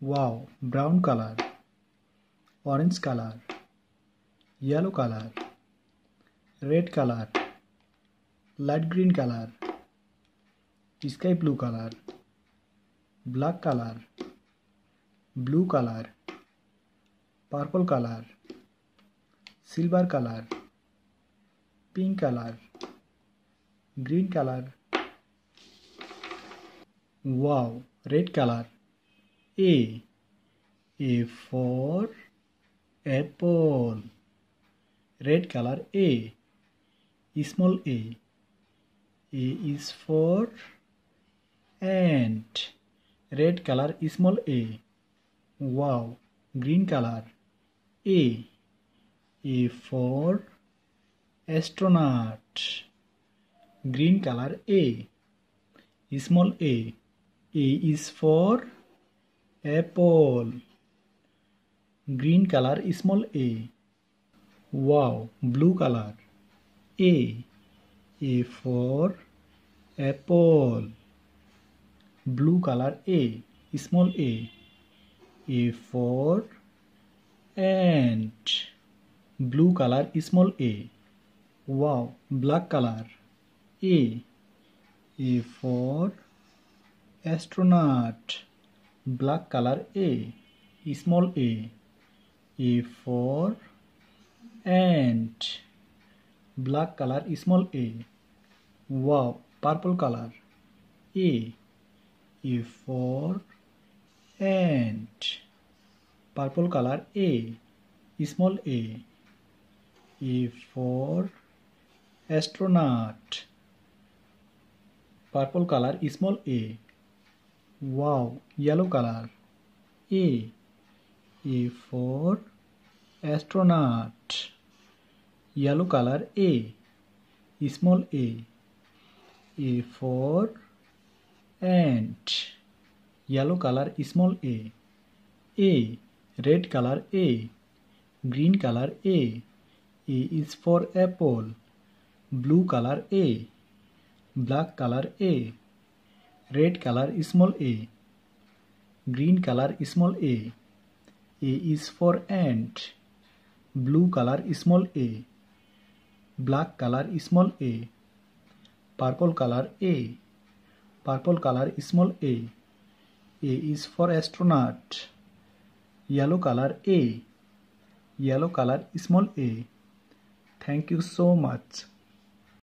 Wow, brown color, orange color, yellow color, red color, light green color, sky blue color, black color, blue color, purple color, silver color, pink color, green color. Wow, red color. A for apple. Red color. A, small a. A is for ant. Red color, small a. Wow, green color. A for astronaut. Green color. A, small a. A is for apple. Green color, small a. Wow, blue color. A for apple. Blue color. A, small a. A for ant. Blue color, small a. Wow, black color. A for astronaut. Black color. A, small a. A for ant. Black color, small a. Wow, purple color. A for ant. Purple color. A, small a. A for astronaut. Purple color, small a. Wow, yellow color. A for astronaut. Yellow color. A, small a. A for ant. Yellow color, small a. A, red color. A, green color. A is for apple. Blue color. A, black color. A, red color, small a. Green color, small a. A is for ant. Blue color, small a. Black color, small a. Purple color. A, purple color, small a. A is for astronaut. Yellow color. A, yellow color, small a. Thank you so much.